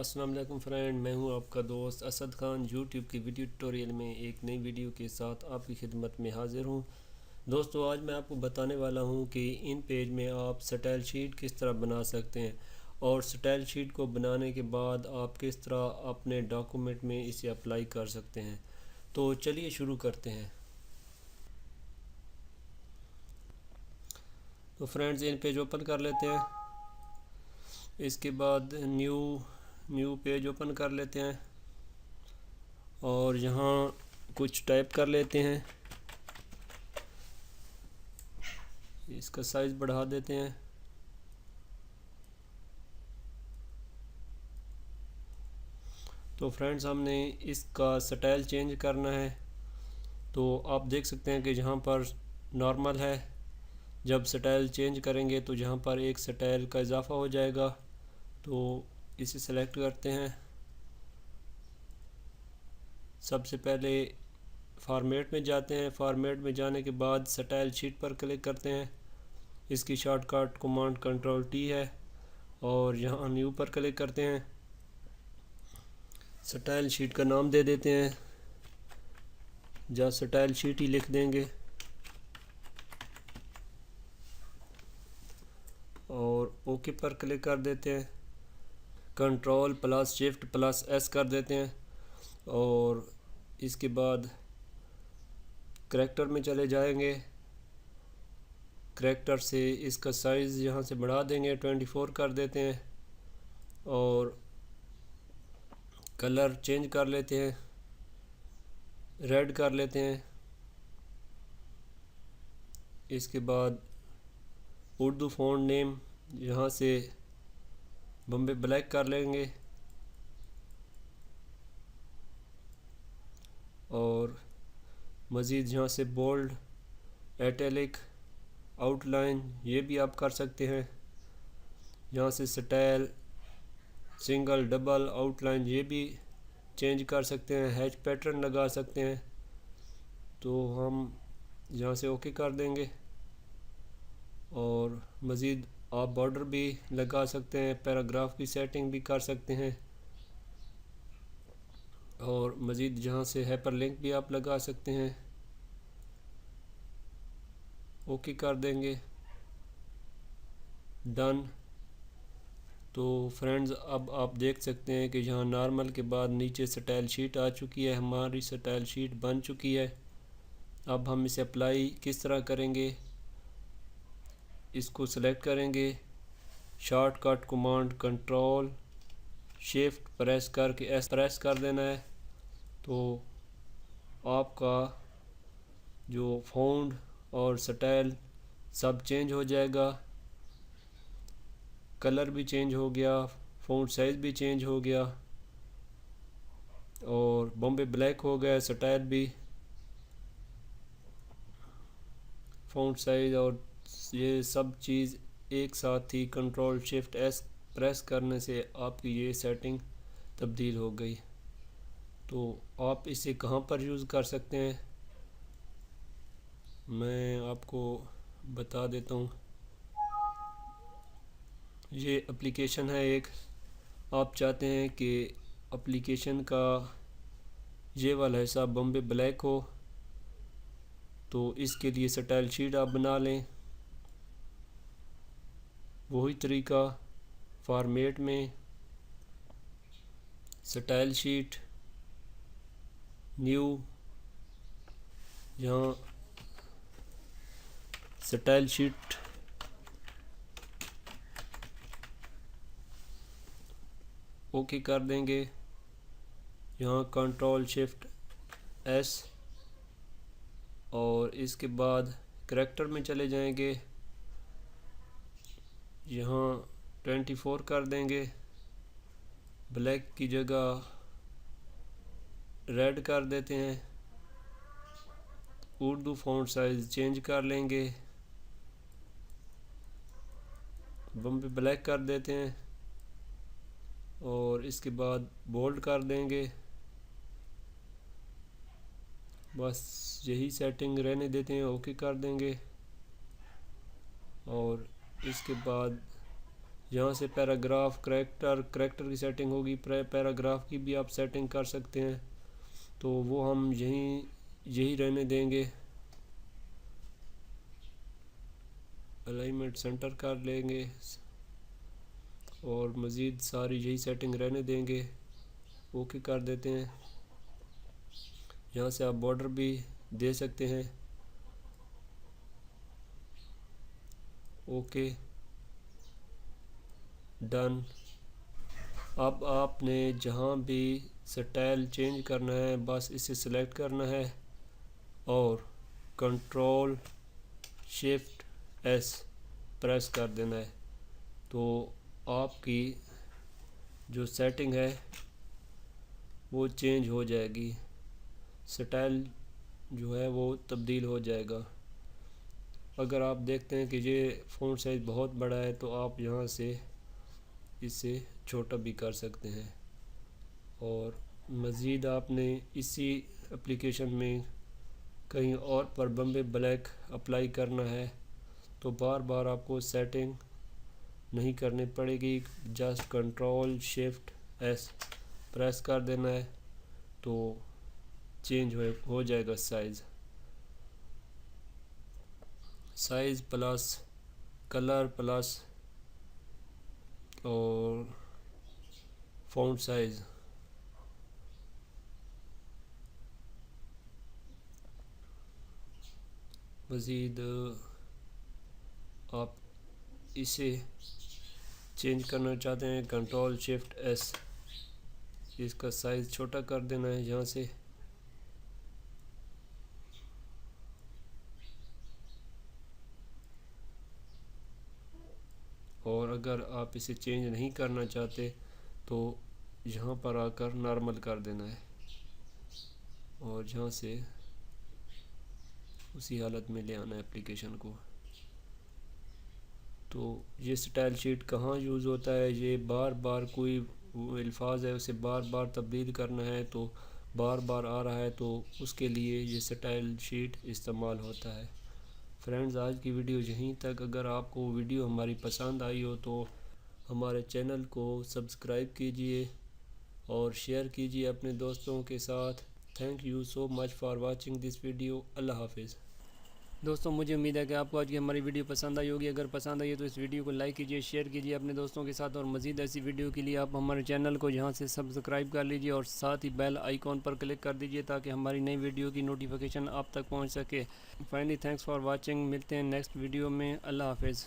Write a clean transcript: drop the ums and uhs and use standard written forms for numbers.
अस्सलाम वालेकुम फ्रेंड, मैं हूं आपका दोस्त असद खान। यूट्यूब की वीडियो ट्यूटोरियल में एक नई वीडियो के साथ आपकी खिदमत में हाज़िर हूं। दोस्तों, आज मैं आपको बताने वाला हूं कि इन पेज में आप स्टाइल शीट किस तरह बना सकते हैं और स्टाइल शीट को बनाने के बाद आप किस तरह अपने डॉक्यूमेंट में इसे अप्लाई कर सकते हैं। तो चलिए शुरू करते हैं। तो फ्रेंड्स, इन पेज ओपन कर लेते हैं। इसके बाद न्यू पेज ओपन कर लेते हैं और यहाँ कुछ टाइप कर लेते हैं। इसका साइज़ बढ़ा देते हैं। तो फ्रेंड्स, हमने इसका स्टाइल चेंज करना है। तो आप देख सकते हैं कि जहाँ पर नॉर्मल है, जब स्टाइल चेंज करेंगे तो जहाँ पर एक स्टाइल का इजाफा हो जाएगा। तो इसे सेलेक्ट करते हैं। सबसे पहले फॉर्मेट में जाते हैं। फॉर्मेट में जाने के बाद स्टाइल शीट पर क्लिक करते हैं। इसकी शॉर्टकट कमांड कंट्रोल टी है और यहाँ न्यू पर क्लिक करते हैं। स्टाइल शीट का नाम दे देते हैं, जहाँ स्टाइल शीट ही लिख देंगे और ओके पर क्लिक कर देते हैं। Control plus shift plus S कर देते हैं और इसके बाद करैक्टर में चले जाएंगे। करैक्टर से इसका साइज़ यहाँ से बढ़ा देंगे, 24 कर देते हैं और कलर चेंज कर लेते हैं, रेड कर लेते हैं। इसके बाद उर्दू फ़ॉन्ट नेम यहाँ से बॉम्बे ब्लैक कर लेंगे और मज़ीद यहाँ से बोल्ड, एटैलिक, आउटलाइन ये भी आप कर सकते हैं। यहाँ से स्टाइल, सिंगल, डबल, आउटलाइन ये भी चेंज कर सकते हैं। हैच पैटर्न लगा सकते हैं। तो हम यहाँ से ओके कर देंगे और मज़ीद आप बॉर्डर भी लगा सकते हैं, पैराग्राफ की सेटिंग भी कर सकते हैं और मज़ीद जहाँ से हाइपरलिंक भी आप लगा सकते हैं। ओके कर देंगे, डन। तो फ्रेंड्स, अब आप देख सकते हैं कि यहाँ नॉर्मल के बाद नीचे स्टाइल शीट आ चुकी है। हमारी स्टाइल शीट बन चुकी है। अब हम इसे अप्लाई किस तरह करेंगे, इसको सेलेक्ट करेंगे। Shortcut command control shift press करके एस प्रेस कर देना है। तो आपका जो फ़ॉन्ट और स्टाइल सब चेंज हो जाएगा। कलर भी चेंज हो गया, फ़ॉन्ट साइज़ भी चेंज हो गया और बॉम्बे ब्लैक हो गया। स्टाइल भी, फ़ॉन्ट साइज़ और ये सब चीज़ एक साथ ही कंट्रोल शिफ्ट एस प्रेस करने से आपकी ये सेटिंग तब्दील हो गई। तो आप इसे कहाँ पर यूज़ कर सकते हैं, मैं आपको बता देता हूँ। ये एप्लीकेशन है एक। आप चाहते हैं कि एप्लीकेशन का ये वाला हिस्सा बॉम्बे ब्लैक हो, तो इसके लिए स्टाइल शीट आप बना लें। वही तरीका, फॉर्मेट में स्टाइल शीट, न्यू, यहाँ स्टाइल शीट ओके कर देंगे। यहाँ कंट्रोल शिफ्ट एस और इसके बाद करैक्टर में चले जाएंगे। यहाँ 24 कर देंगे, ब्लैक की जगह रेड कर देते हैं। उर्दू फ़ॉन्ट साइज़ चेंज कर लेंगे, बॉम्बे ब्लैक कर देते हैं और इसके बाद बोल्ड कर देंगे। बस यही सेटिंग रहने देते हैं, ओके कर देंगे और इसके बाद यहाँ से पैराग्राफ करैक्टर की सेटिंग होगी, पैराग्राफ की भी आप सेटिंग कर सकते हैं, तो वो हम यही रहने देंगे। अलाइनमेंट सेंटर कर लेंगे और मज़ीद सारी यही सेटिंग रहने देंगे। ओके कर देते हैं। यहाँ से आप बॉर्डर भी दे सकते हैं। Okay done. अब आपने जहाँ भी स्टाइल चेंज करना है बस इसे सिलेक्ट करना है और कंट्रोल शिफ्ट एस प्रेस कर देना है, तो आपकी जो सेटिंग है वो चेंज हो जाएगी, स्टाइल जो है वो तब्दील हो जाएगा। अगर आप देखते हैं कि ये फ़ॉन्ट साइज़ बहुत बड़ा है तो आप यहाँ से इसे छोटा भी कर सकते हैं। और मज़ीद आपने इसी एप्लीकेशन में कहीं और पर बम्बे ब्लैक अप्लाई करना है तो बार बार आपको सेटिंग नहीं करनी पड़ेगी, just control shift S press कर देना है तो चेंज हो जाएगा साइज़ प्लस कलर प्लस और फ़ॉन्ट साइज़। मज़ीद आप इसे चेंज करना चाहते हैं, कंट्रोल शिफ्ट एस इसका साइज़ छोटा कर देना है यहाँ से। और अगर आप इसे चेंज नहीं करना चाहते तो यहाँ पर आकर नॉर्मल कर देना है और यहाँ से उसी हालत में ले आना है एप्लीकेशन को। तो ये स्टाइल शीट कहाँ यूज़ होता है, ये बार बार कोई अल्फाज है उसे बार बार तब्दील करना है तो बार बार आ रहा है तो उसके लिए ये स्टाइल शीट इस्तेमाल होता है। फ्रेंड्स, आज की वीडियो यहीं तक। अगर आपको वीडियो हमारी पसंद आई हो तो हमारे चैनल को सब्सक्राइब कीजिए और शेयर कीजिए अपने दोस्तों के साथ। Thank you so much for watching this video. अल्लाह हाफिज़। दोस्तों, मुझे उम्मीद है कि आपको आज की हमारी वीडियो पसंद आई होगी। अगर पसंद आई है तो इस वीडियो को लाइक कीजिए, शेयर कीजिए अपने दोस्तों के साथ और मज़ीद ऐसी वीडियो के लिए आप हमारे चैनल को यहाँ से सब्सक्राइब कर लीजिए और साथ ही बेल आइकॉन पर क्लिक कर दीजिए ताकि हमारी नई वीडियो की नोटिफिकेशन आप तक पहुँच सके। Finally thanks for watching. मिलते हैं नेक्स्ट वीडियो में। अल्लाह हाफिज़।